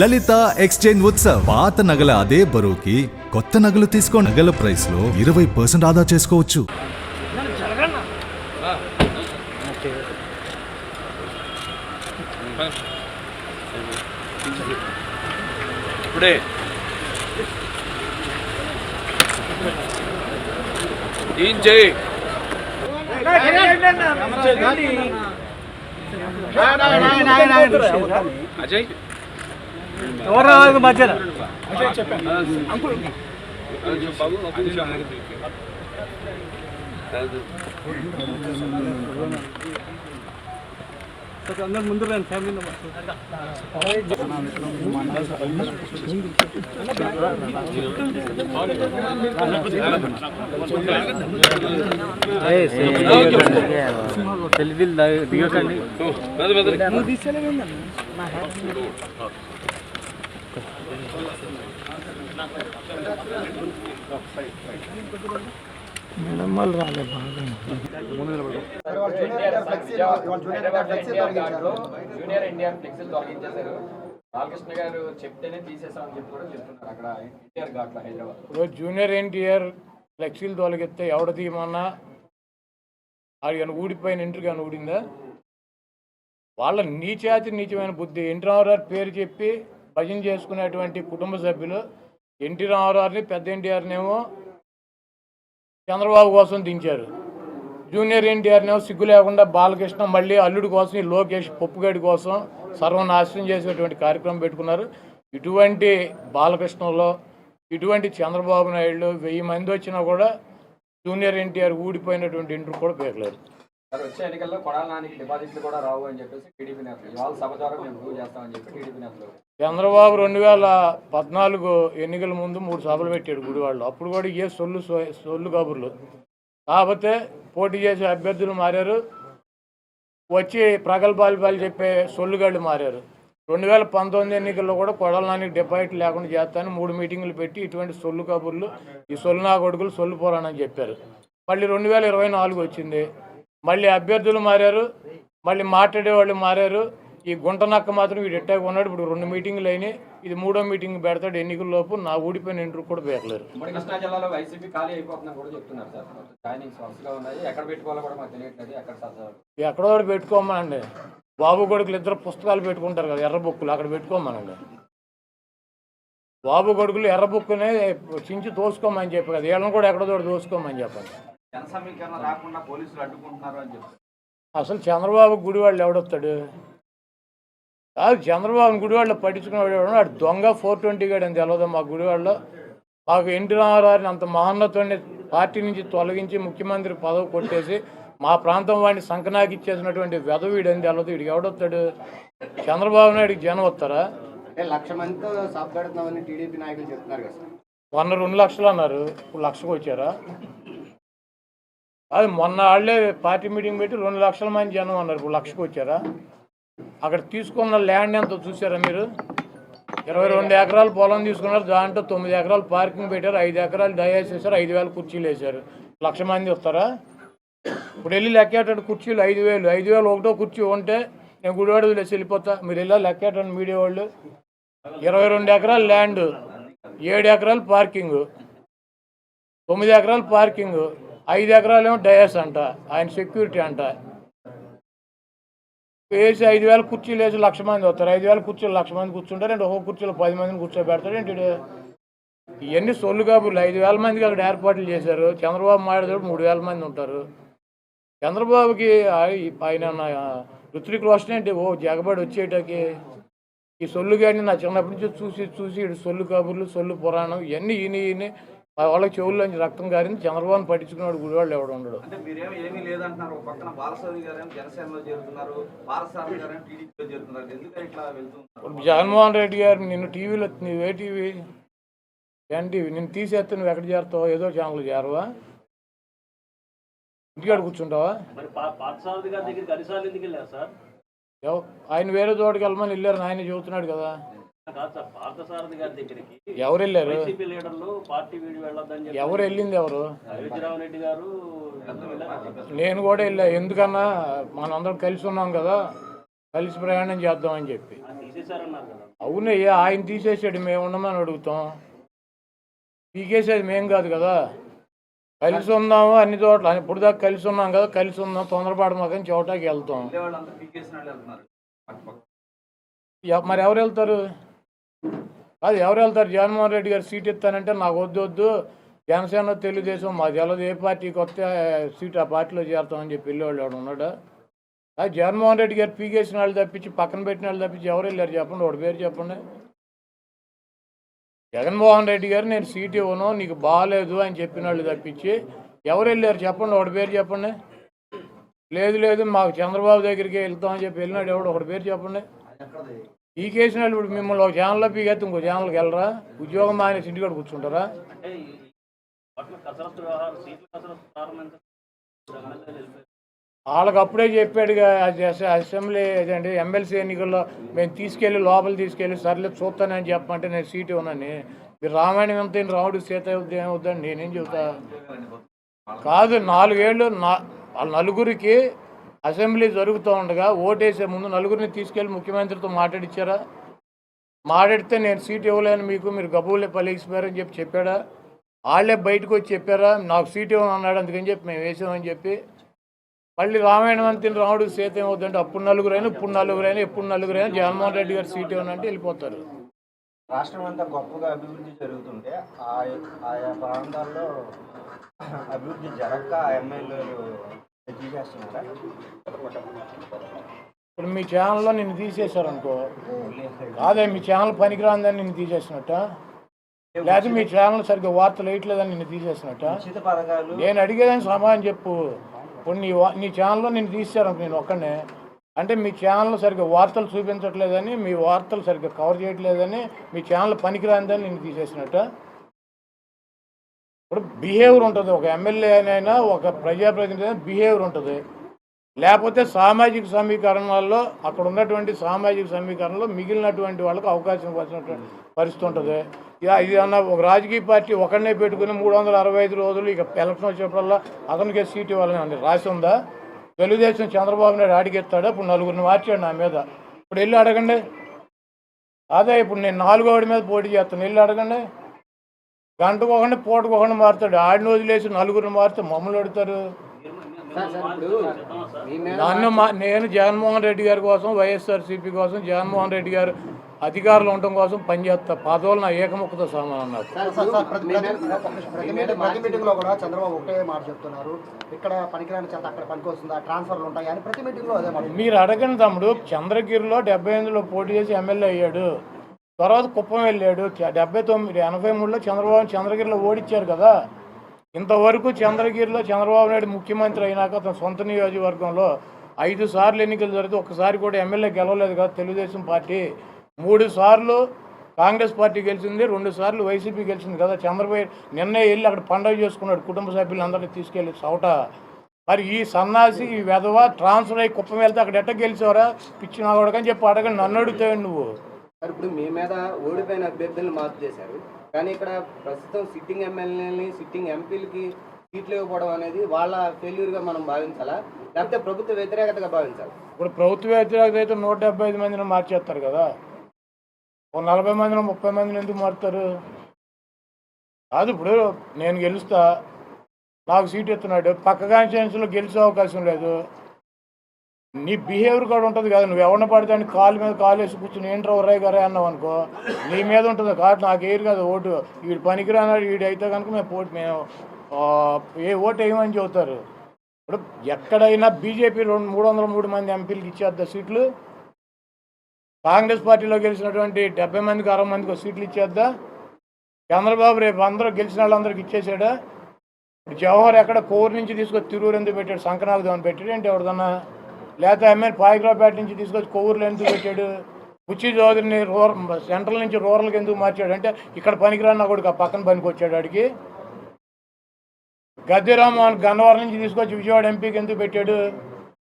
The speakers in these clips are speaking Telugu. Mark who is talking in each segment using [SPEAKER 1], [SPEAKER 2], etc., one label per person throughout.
[SPEAKER 1] లలిత ఎక్స్చేంజ్ ఉత్సవ్. పాత నగల అదే బరువుకి కొత్త నగలు తీసుకో. నగల ప్రైస్ లో 20% ఆదా చేసుకోవచ్చు.
[SPEAKER 2] ఇప్పుడే ఏం చేయి అజయ్
[SPEAKER 3] ఎవరు మధ్యన అందరు ముందు రండి ఫ్యామిలీ సెల్ఫీలు దిగకండి. మేడమ్మలు రాలే బాగా
[SPEAKER 4] జూనియర్ ఎన్టీఆర్ ఫ్లెక్సీలు తొలగించేశారు. బాలకృష్ణ గారు చెప్తేనే తీసేసామని చెప్పి కూడా చెప్తున్నారు అక్కడ ఎన్టీఆర్ ఘాట్లో హైదరాబాద్.
[SPEAKER 3] జూనియర్ ఎన్టీఆర్ ఫ్లెక్సీలు తొలగిస్తే ఎవడ తీయమన్నా అది కానీ ఊడిపోయిన ఇంటర్ కానీ ఊడిందా? వాళ్ళ నీచమైన బుద్ధి. ఎన్టీ రామారావు పేరు చెప్పి భజన చేసుకునేటువంటి కుటుంబ సభ్యులు ఎన్టీ రామారావుని పెద్ద ఎన్టీఆర్నేమో చంద్రబాబు కోసం దించారు. జూనియర్ ఎన్టీఆర్నేమో సిగ్గు లేకుండా బాలకృష్ణ మళ్ళీ అల్లుడి కోసం ఈ లోకేష్ పప్పుగడి కోసం సర్వనాశనం చేసేటువంటి కార్యక్రమం పెట్టుకున్నారు. ఇటువంటి బాలకృష్ణలో ఇటువంటి చంద్రబాబు నాయుడు 1000 మంది వచ్చినా కూడా జూనియర్ ఎన్టీఆర్ ఊడిపోయినటువంటి ఇంటర్ కూడా పేర్లేరు.
[SPEAKER 4] వచ్చే ఎన్నికల్లో కొడాల నానికి డిపాజిట్లు కూడా రావు అని చెప్పేసి టీడీపీ నేతలు ఇవాళ సభ ద్వారా మేము ప్రూవ్ చేస్తామని చెప్పి టీడీపీ నేతలు.
[SPEAKER 3] చంద్రబాబు 2014 ఎన్నికల ముందు 3 సభలు పెట్టాడు గుడివాళ్ళు. అప్పుడు కూడా ఏ సొల్లు కబుర్లు. కాకపోతే పోటీ చేసే అభ్యర్థులు మారారు, వచ్చి ప్రగల్భాలు చెప్పే సొల్లుగాళ్ళు మారారు. 2019 ఎన్నికల్లో కూడా కొడాల నానికి డిపాజిట్ లేకుండా చేస్తానని 3 మీటింగులు పెట్టి ఇటువంటి సొల్లు కబుర్లు, ఈ సొల్లు నా కొడుకులు సొల్లు పోరానని చెప్పారు. మళ్ళీ 2024 వచ్చింది, మళ్ళీ అభ్యర్థులు మారారు, మళ్ళీ మాట్లాడేవాళ్ళు మారారు. ఈ గుంటనక్క మాత్రం వీడు ఎట్టాగా ఉన్నాడు. ఇప్పుడు 2 మీటింగులు అయినాయి, ఇది 3వ మీటింగ్ పెడతాడు. ఎన్నికల్లోపు నా ఊడిపోయిన ఇంటర్ కూడా పేర్లేరు.
[SPEAKER 4] కృష్ణా జిల్లాలో వైసీపీ ఖాళీ అయిపోతుందని కూడా చెప్తున్నారు సార్. జాయినింగ్స్ వరుసగా ఉన్నాయి, ఎక్కడ పెట్టుకోవాలో కూడా మాకు తెలియట్లేదు.
[SPEAKER 3] ఎక్కడో ఒకటి పెట్టుకోమనండి. బాబు కొడుకులు 2 పుస్తకాలు పెట్టుకుంటారు కదా, ఎర్ర బుక్కులు, అక్కడ పెట్టుకోమనండి. బాబు కొడుకులు ఎర్ర బుక్కునే చించి తోసుకోమని చెప్పి కదా, వీళ్ళని కూడా ఎక్కడో చోట తోసుకోమని చెప్పండి.
[SPEAKER 4] జన సమీకరణ రాకుండా పోలీసులు అడ్డుకుంటున్నారు అని చెప్పి. అసలు
[SPEAKER 3] చంద్రబాబు గుడివాళ్ళు ఎవడొస్తాడు? కాదు, చంద్రబాబు గుడివాళ్ళు పట్టించుకునేవాడు వాడు దొంగ 420 గాడు అని తెలియదు. మా గుడివాళ్ళలో మాకు ఎన్టీ రామారావుని అంత మహోన్నతుడిని పార్టీ నుంచి తొలగించి ముఖ్యమంత్రి పదవి కొట్టేసి మా ప్రాంతం వాడిని సంకనాకి ఇచ్చేసినటువంటి వెధవీడు అని తెలియదు. వీడికి ఎవడొస్తాడు? చంద్రబాబు నాయుడికి జనం వస్తారా?
[SPEAKER 4] 1,00,000 మందితో సభ పెడుతున్నామని టీడీపీ నాయకులు చెప్తున్నారు కదా సార్.
[SPEAKER 3] మొన్న 2 లక్షలు అన్నారు, ఇప్పుడు 1,00,000కు వచ్చారా? అది మొన్న వాళ్ళే పార్టీ మీటింగ్ పెట్టి 2 లక్షల మంది జనం అన్నారు, ఇప్పుడు 1,00,000కు వచ్చారా? అక్కడ తీసుకున్న ల్యాండ్ ఎంతో చూసారా మీరు? 22 ఎకరాలు పొలం తీసుకున్నారు, దాంట్లో 9 ఎకరాలు పార్కింగ్ పెట్టారు, 5 ఎకరాలు డయాస్ వేశారు, 5,000 కుర్చీలు వేశారు. 1,00,000 మంది వస్తారా? ఇప్పుడు వెళ్ళి లెక్కేటట్టు కుర్చీలు 5,000 ఒకటో కుర్చీ ఉంటే నేను గుడివాడ వదిలేసి వెళ్ళిపోతా. మీరు వెళ్ళా లెక్కేటండి మీడియా వాళ్ళు. 22 ఎకరాలు ల్యాండ్, 7 ఎకరాలు పార్కింగ్, 9 ఎకరాలు పార్కింగ్, 5 ఎకరాలు ఏమో డయాస్ అంట, ఆయన సెక్యూరిటీ అంట. వేసి 5,000 కుర్చీలు వేసి 1,00,000 మంది వస్తారు. 5,000 కుర్చీలు 1,00,000 మంది కూర్చుంటారు. అంటే ఒక్కొక్క కుర్చీలో 10 మందిని కూర్చోబెడతాడు ఏంటి? ఇవన్నీ సొల్లు కాబుర్లు. 5,000 మందికి అక్కడ ఏర్పాట్లు చేశారు. చంద్రబాబు మాట్లాడేటప్పుడు 3,000 మంది ఉంటారు. చంద్రబాబుకి ఆయన ఋత్విక్ రోషన్ ఏంటి ఓ జగబడి వచ్చేటకి ఈ సొల్లు గాడిని నా చిన్నప్పటి నుంచి చూసి సొల్లు కబుర్లు, సొల్లు పురాణం ఇవన్నీ ఈయన వాళ్ళకి చెవుల్లోంచి రక్తం గారింది. చంద్రబాబుని పట్టించుకున్నాడు గుడివాళ్ళు ఎవడు ఉండడు. జగన్మోహన్ రెడ్డి గారు నిన్ను టీవీలో, నువ్వే టీవీ ఎన్టీవీ, నిన్ను తీసేస్తే నువ్వు ఎక్కడ చేరుతావు? ఏదో ఛానల్ చేరవా? ఇంటికాడ కూర్చుంటావా? ఆయన వేరే చోటుకి వెళ్ళమని వెళ్ళారు, ఆయన చెబుతున్నాడు కదా. ఎవరు వెళ్ళారు? ఎవరు వెళ్ళింది? ఎవరు? నేను కూడా వెళ్ళా. ఎందుకన్నా మనందరం కలిసి ఉన్నాం కదా, కలిసి ప్రయాణం చేద్దామని చెప్పి. అవునయ్యా, ఆయన తీసేసాడు, మేము ఉండమని అడుగుతాం. పీకేసేది మేం కాదు కదా. కలిసి ఉందాము అన్ని చోట్ల, ఇప్పుడు దాకా కలిసి ఉన్నాం కదా, కలిసి ఉందాం, తొందరపాటు మాకని చోటాకి వెళ్తాం. మరి ఎవరు వెళ్తారు? అది ఎవరు వెళ్తారు? జగన్మోహన్ రెడ్డి గారు సీట్ ఇస్తానంటే నాకు వద్దు, జనసేన తెలుగుదేశం మాది తెలదు, ఏ పార్టీకి వస్తే సీట్ ఆ పార్టీలో చేరుతామని చెప్పి వెళ్ళేవాళ్ళు ఎవడు ఉన్నాడా? అది జగన్మోహన్ రెడ్డి గారు పీకేసిన వాళ్ళు తప్పించి, పక్కన పెట్టిన వాళ్ళు తప్పించి ఎవరు వెళ్ళారు చెప్పండి, వాడి పేరు చెప్పండి. జగన్మోహన్ రెడ్డి గారు నేను సీట్ ఇవ్వను, నీకు బాగాలేదు అని చెప్పిన వాళ్ళు తప్పించి ఎవరు వెళ్ళారు చెప్పండి, వాడి పేరు చెప్పండి. లేదు మాకు చంద్రబాబు దగ్గరికి వెళ్తామని చెప్పి వెళ్ళినాడు ఎవడు, ఒకటి పేరు చెప్పండి. పీకేసిన వాళ్ళు ఇప్పుడు మిమ్మల్ని ఒక ఛానల్లో పీకేస్తే ఇంకో ఛానల్కి వెళ్ళరా? ఉద్యోగం మానేసి ఇంటికాడ కూర్చుంటారా? వాళ్ళకి అప్పుడే చెప్పాడుగా, అసెంబ్లీ అదండి ఎమ్మెల్సీ ఎన్నికల్లో మేము తీసుకెళ్ళి లోపల తీసుకెళ్ళి సర్లే చూస్తానని చెప్పమంటే నేను సీట్ ఇవ్వనని. మీరు రామాయణం ఎంత రాముడు సీత ఏమవుద్దండి, నేనేం చెబుతా? కాదు, 4 ఏళ్ళు వాళ్ళ నలుగురికి అసెంబ్లీ జరుగుతూ ఉండగా ఓటేసే ముందు నలుగురిని తీసుకెళ్ళి ముఖ్యమంత్రితో మాట్లాడిచ్చారా? మాట్లాడితే నేను సీట్ ఇవ్వలేను మీకు, మీరు గబూలే పలిగిసిపోయారని చెప్పి చెప్పాడా? వాళ్ళే బయటకు వచ్చి చెప్పారా నాకు సీట్ ఇవ్వను అన్నాడు, అందుకని చెప్పి మేము వేసామని చెప్పి. మళ్ళీ రామాయణం అంతే రాముడు సీత ఏమవుతుందంటే అప్పుడు నలుగురైనా ఇప్పుడు నలుగురైనా ఎప్పుడు నలుగురైనా జగన్మోహన్ రెడ్డి గారు సీట్ ఇవ్వనంటే వెళ్ళిపోతారు.
[SPEAKER 5] రాష్ట్రం అంతా గొప్పగా అభివృద్ధి జరుగుతుంటే ఆయా ప్రాంతాల్లో అభివృద్ధి జరగక ఎమ్మెల్యేలు తీసేస్తున్నారా?
[SPEAKER 3] ఇప్పుడు మీ ఛానల్లో నిన్ను తీసేశారు అనుకో, కాదే మీ ఛానల్ పనికిరాందని నిన్ను తీసేసినట్ట, లేదా మీ ఛానల్ సరిగ్గా వార్తలు వేయట్లేదని నిన్ను తీసేసినట్ట? నేను అడిగేదాన్ని సమాధానం చెప్పు. ఇప్పుడు నీ ఛానల్లో నిన్ను తీసేశారు నేను ఒక్కనే అంటే మీ ఛానల్ సరిగ్గా వార్తలు చూపించట్లేదని, మీ వార్తలు సరిగ్గా కవర్ చేయట్లేదని, మీ ఛానల్ పనికిరాందని నిన్ను తీసేసినట్ట? ఇప్పుడు బిహేవియర్ ఉంటుంది, ఒక ఎమ్మెల్యేనైనా ఒక ప్రజాప్రతినిధి అయినా బిహేవియర్ ఉంటుంది. లేకపోతే సామాజిక సమీకరణాల్లో అక్కడ ఉన్నటువంటి సామాజిక సమీకరణలో మిగిలినటువంటి వాళ్ళకి అవకాశం వచ్చినటువంటి పరిస్థితి ఉంటుంది. ఇది అన్న ఒక రాజకీయ పార్టీ ఒకరినే పెట్టుకుని 365 రోజులు ఇక ఎలక్షన్ వచ్చినప్పుడల్లా అతనికే సీట్ ఇవ్వాలని అని రాసి ఉందా? తెలుగుదేశం చంద్రబాబు నాయుడు అడిగెత్తాడు, ఇప్పుడు నలుగురిని మార్చాడు నా మీద. ఇప్పుడు వెళ్ళి అడగండి. అదే ఇప్పుడు నేను 4వ వాడి మీద పోటీ చేస్తాను, వెళ్ళి అడగండి. గంటకు ఒకటి పూటకు ఒకటి మారుతాడు, ఆడిని వదిలేసి నలుగురిని మారితే మమ్మల్ని అడుగుతారు. నేను జగన్మోహన్ రెడ్డి గారి కోసం, వైఎస్ఆర్సీపీ కోసం, జగన్మోహన్ రెడ్డి గారు అధికారులు ఉండటం కోసం పనిచేస్తా. పదవులు నా ఏకముఖతో సమానం అన్నారు.
[SPEAKER 5] ప్రతి మీటింగ్ లో కూడా చంద్రబాబు ఒకటే మాట చెప్తున్నారు, ఇక్కడ పనికిరాని చేత అక్కడ పనికి వస్తుందా, ట్రాన్స్ఫర్లు ఉంటాయి అని ప్రతి మీటింగ్ లో అదే మాట.
[SPEAKER 3] మీరు అడగండి తమ్ముడు. చంద్రగిరిలో 78లో పోటీ చేసి ఎమ్మెల్యే అయ్యాడు, తర్వాత కుప్పం వెళ్ళాడు. 79, 83లో చంద్రబాబు చంద్రగిరిలో ఓడించారు కదా. ఇంతవరకు చంద్రగిరిలో చంద్రబాబు నాయుడు ముఖ్యమంత్రి అయినాక అతని సొంత నియోజకవర్గంలో 5 సార్లు ఎన్నికలు జరిగితే ఒక్కసారి కూడా ఎమ్మెల్యే గెలవలేదు కదా తెలుగుదేశం పార్టీ. 3 సార్లు కాంగ్రెస్ పార్టీ గెలిచింది, 2 సార్లు వైసీపీ గెలిచింది కదా. చంద్రబాబు నిన్నే వెళ్ళి అక్కడ పండుగ చేసుకున్నాడు కుటుంబ సభ్యులందరినీ తీసుకెళ్ళి చౌట. మరి ఈ సన్నాసి ఈ వెధవ ట్రాన్స్ఫర్ అయ్యి కుప్పం వెళ్తే అక్కడ ఎట్ట గెలిచేవరా పిచ్చిన కొడకని చెప్పి అడగండి, నన్ను అడుగుతావు నువ్వు.
[SPEAKER 6] ఇప్పుడు మీ మీద ఓడిపోయిన అభ్యర్థులను మార్పు చేశారు, కానీ ఇక్కడ ప్రస్తుతం సిట్టింగ్ ఎమ్మెల్యేలని సిట్టింగ్ ఎంపీలకి సీట్లు ఇవ్వకపోవడం అనేది వాళ్ళ ఫెయిల్యూర్గా మనం భావించాలా, లేకపోతే ప్రభుత్వ వ్యతిరేకతగా భావించాలి?
[SPEAKER 3] ఇప్పుడు ప్రభుత్వ వ్యతిరేకత అయితే 175 మందిని మార్చేస్తారు కదా, ఒక 40 మందిని 30 మందిని ఎందుకు మారుతారు? కాదు, ఇప్పుడు నేను గెలుస్తా, నాకు సీట్ ఇస్తున్నాడు, పక్క కాన్స్టిట్యున్సీలో గెలిచే అవకాశం లేదు. నీ బిహేవియర్ కూడా ఉంటుంది కదా. నువ్వు ఎవరిని పడితే అని కాలు మీద కాలు వేసి కూర్చుని ఏంట్రా ఒర్రాయి గారే అన్నావు అనుకో, నీ మీద ఉంటుంది. కాబట్టి నాకు ఏరు కదా ఓటు, వీడు పనికిరానాడు, వీడు అయితే కనుక మేము ఏ ఓటు వేయమని చెబుతారు. ఇప్పుడు ఎక్కడైనా బీజేపీ 303 మంది ఎంపీలకు ఇచ్చేద్దా సీట్లు? కాంగ్రెస్ పార్టీలో గెలిచినటువంటి 70 మందికి 60 మందికి సీట్లు ఇచ్చేద్దా? చంద్రబాబు రేపు అందరూ గెలిచిన వాళ్ళందరికి ఇచ్చేసాడా? ఇప్పుడు జవహర్ ఎక్కడ కోరు నుంచి తీసుకొచ్చి తిరూరు ఎందుకు పెట్టాడు, సంకనాగదేవని పెట్టాడు ఏంటి ఎవరిదన్నా? లేకపోతే ఎమ్మెల్యే పాయకరావుపేట నుంచి తీసుకొచ్చి కొవ్వూరులో ఎందుకు పెట్టాడు? బుచ్చి చౌదరిని సెంట్రల్ నుంచి రూరల్కి ఎందుకు మార్చాడు అంటే ఇక్కడ పనికిరాన్న కొడుకు ఆ పక్కన పనికి వచ్చాడు ఆడికి. గద్దె రామ్మోహన్ గన్నవరం నుంచి తీసుకొచ్చి విజయవాడ ఎంపీకి ఎందుకు పెట్టాడు?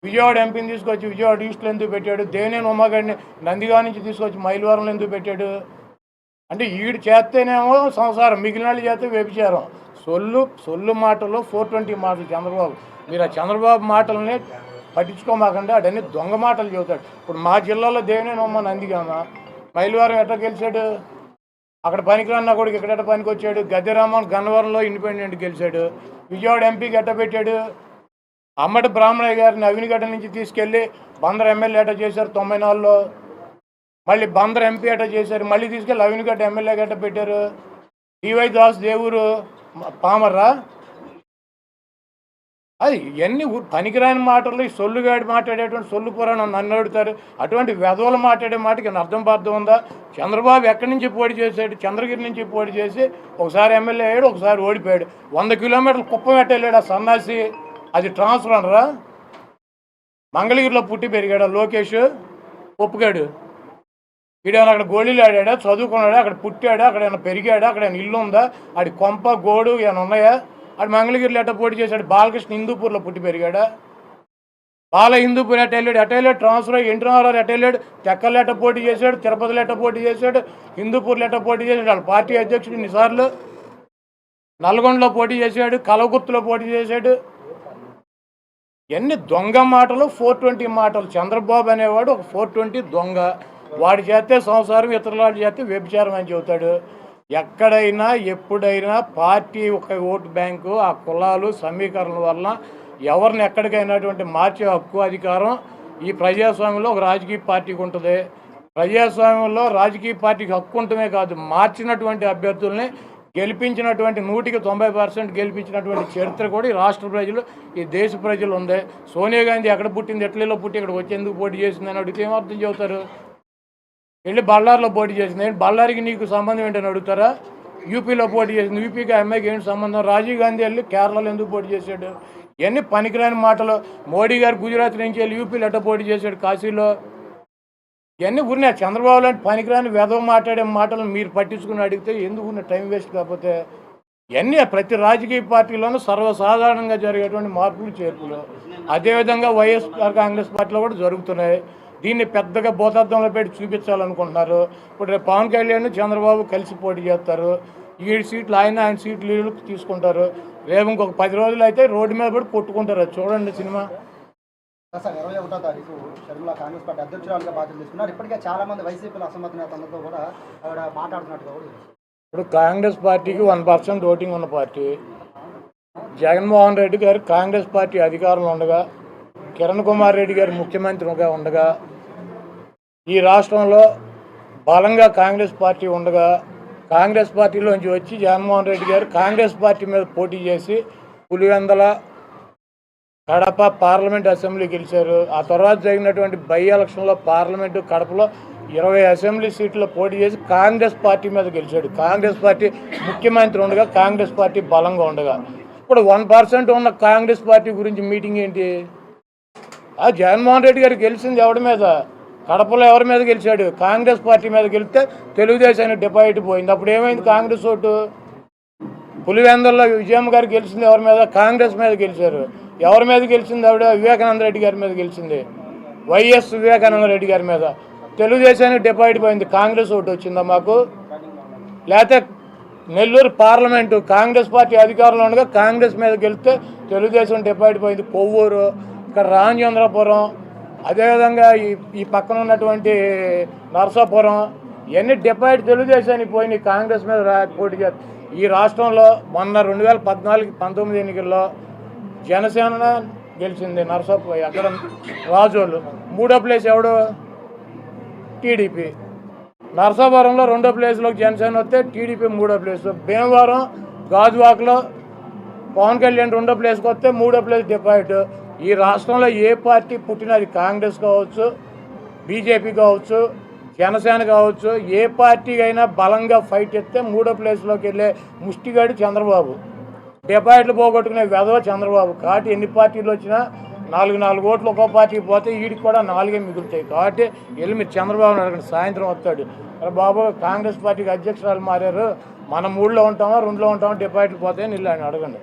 [SPEAKER 3] విజయవాడ ఎంపీని తీసుకొచ్చి విజయవాడ ఈస్ట్లో ఎందుకు పెట్టాడు? దేవినేని ఉమాగాడిని నందిగాం నుంచి తీసుకొచ్చి మైలవరంలో ఎందుకు పెట్టాడు? అంటే ఈడు చేస్తేనేమో సంసారం, మిగిలిన వాళ్ళు చేస్తే వ్యభిచారం. సొల్లు మాటలు 420 మాటలు చంద్రబాబు. మీరు ఆ చంద్రబాబు మాటలని పట్టించుకోమాకండి, అడన్నీ దొంగ మాటలు చెబుతాడు. ఇప్పుడు మా జిల్లాలో దేవినేని ఉమ్మ నందిగామ, మైలవరం ఎట్లా గెలిచాడు? అక్కడ పనికిరన్నా కూడా ఇక్కడ ఎట్ట పనికి వచ్చాడు? గద్దెరామన్ గన్నవరంలో ఇండిపెండెంట్ గెలిచాడు. విజయవాడ ఎంపీకి ఎట్ట పెట్టాడు? అమ్మటి బ్రాహ్మణయ్య గారిని అవినిగడ్డ నుంచి తీసుకెళ్ళి బందర్ ఎమ్మెల్యే ఎట్ట చేశారు 94లో. మళ్ళీ బందర్ ఎంపీ ఎట్ట చేశారు, మళ్ళీ తీసుకెళ్ళి అవినిగడ్డ ఎమ్మెల్యే గట్ట పెట్టారు. డివై దాస్ దేవురు పామర్రా? అది ఇవన్నీ పనికిరాని మాటలు. ఈ సొల్లుగాడి మాట్లాడేటువంటి సొల్లు పురాణం నన్ను అడుగుతారు. అటువంటి వెధవలు మాట్లాడే మాటకి అర్థం పార్థం ఉందా? చంద్రబాబు ఎక్కడి నుంచి పోటీ చేశాడు? చంద్రగిరి నుంచి పోటీ చేసి ఒకసారి ఎమ్మెల్యే అయ్యాడు, ఒకసారి ఓడిపోయాడు. 100 కిలోమీటర్లు కుప్పం వెళ్ళాడు ఆ సన్నాసి. అది ట్రాన్స్ఫర్ అనరా? మంగళగిరిలో పుట్టి పెరిగాడు లోకేష్ ఒప్పుగాడు. వీడేమైనా అక్కడ గోళీలు ఆడాడా? చదువుకున్నాడా? అక్కడ పుట్టాడా? అక్కడ ఏమైనా పెరిగాడా? అక్కడ ఏమైనా ఇల్లు ఉందా? ఆడి కొంప గోడు ఏమైనా ఉన్నాయా? ఆడు మంగళగిరిలో ఎట్ట పోటీ చేశాడు? బాలకృష్ణ హిందూపూర్లో పుట్టి పెరిగాడా? బాల హిందూపూర్ ఎట్ట వెళ్ళాడు? ట్రాన్స్ఫర్ అయ్యి ఎన్టీఆర్ ఎట్ట వెళ్ళాడు? తెక్కలు ఎట్ట పోటీ చేశాడు? తిరుపతిలో ఎట్ట పోటీ చేశాడు? హిందూపూర్లో ఎట్ట పోటీ చేశాడు? వాళ్ళ పార్టీ అధ్యక్షుడు ఇన్నిసార్లు. నల్గొండలో పోటీ చేశాడు, కలగుర్తులో పోటీ చేశాడు. ఎన్ని దొంగ మాటలు, 420 మాటలు. చంద్రబాబు అనేవాడు ఒక 420 దొంగ. వాడి చేస్తే సంసారం, ఇతరుల చేస్తే వ్యభిచారం అని చెబుతాడు. ఎక్కడైనా ఎప్పుడైనా పార్టీ ఒక ఓటు బ్యాంకు, ఆ కులాలు సమీకరణ వల్ల ఎవరిని ఎక్కడికైనాటువంటి మార్చే హక్కు అధికారం ఈ ప్రజాస్వామ్యంలో ఒక రాజకీయ పార్టీకి ఉంటుంది. ప్రజాస్వామ్యంలో రాజకీయ పార్టీకి హక్కు ఉండటమే కాదు, మార్చినటువంటి అభ్యర్థుల్ని గెలిపించినటువంటి 100% గెలిపించినటువంటి చరిత్ర కూడా ఈ రాష్ట్ర ప్రజలు, ఈ దేశ ప్రజలు ఉంది. సోనియా గాంధీ ఎక్కడ పుట్టింది, ఎట్లలో పుట్టి ఇక్కడికి వచ్చేందుకు పోటీ చేసిందని అడిగితే ఏమర్థం చెబుతారు? వెళ్ళి బళ్ళారిలో పోటీ చేసింది, బళ్ళారికి నీకు సంబంధం ఏంటని అడుగుతారా? యూపీలో పోటీ చేసింది, యూపీకి అమ్మాయికి ఏంటి సంబంధం? రాజీవ్ గాంధీ వెళ్ళి కేరళలో ఎందుకు పోటీ చేశాడు? ఇవన్నీ పనికిరాని మాటలు. మోడీ గారు గుజరాత్ నుంచి వెళ్ళి యూపీలో ఎట్ట పోటీ చేశాడు? కాశీలో. ఇవన్నీ ఉన్నాయి. చంద్రబాబు లాంటి పనికిరాని వెధవ మాట్లాడే మాటలు మీరు పట్టించుకుని అడిగితే ఎందుకు టైం వేస్ట్? కాకపోతే ఇవన్నీ ప్రతి రాజకీయ పార్టీలోనూ సర్వసాధారణంగా జరిగేటువంటి మార్పులు చేర్పులు. అదేవిధంగా వైఎస్ఆర్ కాంగ్రెస్ పార్టీలో కూడా జరుగుతున్నాయి. దీన్ని పెద్దగా భూతార్థంలో పెట్టి చూపించాలనుకుంటున్నారు. ఇప్పుడు రేపు పవన్ కళ్యాణ్ చంద్రబాబు కలిసి పోటీ చేస్తారు. 7 సీట్లు ఆయన సీట్లు వీళ్ళు తీసుకుంటారు. రేపు ఇంకొక 10 రోజులు అయితే రోడ్డు మీద పడి కొట్టుకుంటారు. అది చూడండి సినిమా.
[SPEAKER 5] సార్ 21వ తారీఖు షర్మిల కాంగ్రెస్ పార్టీ అధ్యక్షురాలుగా బాధ్యతలు తీసుకున్నారు. ఇప్పటికే చాలా మంది వైసీపీలో అసమ్మతి నేతలతో కూడా ఆవిడ మాట్లాడుతున్నట్టుగా కూడా.
[SPEAKER 3] ఇప్పుడు కాంగ్రెస్ పార్టీకి 1% ఓటింగ్ ఉన్న పార్టీ. జగన్మోహన్ రెడ్డి గారు కాంగ్రెస్ పార్టీ అధికారంలో ఉండగా, కిరణ్ కుమార్ రెడ్డి గారు ముఖ్యమంత్రిగా ఉండగా, ఈ రాష్ట్రంలో బలంగా కాంగ్రెస్ పార్టీ ఉండగా, కాంగ్రెస్ పార్టీలోంచి వచ్చి జగన్మోహన్ రెడ్డి గారు కాంగ్రెస్ పార్టీ మీద పోటీ చేసి పులివెందల, కడప పార్లమెంట్ అసెంబ్లీ గెలిచారు. ఆ తర్వాత జరిగినటువంటి బై ఎలక్షన్లో పార్లమెంటు కడపలో 20 అసెంబ్లీ సీట్లో పోటీ చేసి కాంగ్రెస్ పార్టీ మీద గెలిచాడు. కాంగ్రెస్ పార్టీ ముఖ్యమంత్రి ఉండగా, కాంగ్రెస్ పార్టీ బలంగా ఉండగా. ఇప్పుడు 1% ఉన్న కాంగ్రెస్ పార్టీ గురించి మీటింగ్ ఏంటి? జగన్మోహన్ రెడ్డి గారు గెలిచింది ఎవరి మీద? కడపలో ఎవరి మీద గెలిచాడు? కాంగ్రెస్ పార్టీ మీద గెలిస్తే తెలుగుదేశానికి డిపాజిట్ పోయింది. అప్పుడు ఏమైంది కాంగ్రెస్ ఓటు? పులివెందుల్లో విజయమ్మ గారు గెలిచింది ఎవరి మీద? కాంగ్రెస్ మీద గెలిచారు. ఎవరి మీద గెలిచింది ఆవిడ? వివేకానంద రెడ్డి గారి మీద గెలిచింది. వైఎస్ వివేకానంద రెడ్డి గారి మీద. తెలుగుదేశానికి డిపాజిట్ పోయింది. కాంగ్రెస్ ఓటు వచ్చిందా మాకు? లేకపోతే నెల్లూరు పార్లమెంటు కాంగ్రెస్ పార్టీ అధికారంలో ఉండగా కాంగ్రెస్ మీద గెలిస్తే తెలుగుదేశం డిపాజిట్ పోయింది. కొవ్వూరు, ఇక్కడ రామచంద్రపురం, అదేవిధంగా ఈ పక్కన ఉన్నటువంటి నరసాపురం, ఇవన్నీ డిపాజిట్ తెలుగుదేశానికి పోయినాయి. కాంగ్రెస్ మీద పోటీ చేస్తారు. ఈ రాష్ట్రంలో మొన్న 2014-19 ఎన్నికల్లో జనసేన గెలిచింది. నరసాపురం అక్కడ రాజోళ్ళు. 3వ ప్లేస్ ఎవడు? టీడీపీ. నరసాపురంలో 2వ ప్లేస్లోకి జనసేన వస్తే టీడీపీ 3వ ప్లేస్. భీమవరం గాజువాకలో పవన్ కళ్యాణ్ 2వ ప్లేస్కి వస్తే 3వ ప్లేస్ డిపాజిట్. ఈ రాష్ట్రంలో ఏ పార్టీ పుట్టినది, కాంగ్రెస్ కావచ్చు, బీజేపీ కావచ్చు, జనసేన కావచ్చు, ఏ పార్టీకి అయినా బలంగా ఫైట్ ఇస్తే 3వ ప్లేస్లోకి వెళ్ళే ముష్టిగాడు చంద్రబాబు. డిపాజిట్లు పోగొట్టుకునే వెధవ చంద్రబాబు. కాబట్టి ఎన్ని పార్టీలు వచ్చినా 4 ఓట్లు ఒక్కో పార్టీకి పోతే వీడికి కూడా 4 మిగులుతాయి. కాబట్టి వెళ్ళి మీరు చంద్రబాబుని అడగండి, సాయంత్రం వస్తాడు. బాబు కాంగ్రెస్ పార్టీకి అధ్యక్షురాలు మారారు, మనం 3లో ఉంటామా 2లో ఉంటామా, డిపాజిట్లు పోతాయని వెళ్ళి ఆయన అడగండి.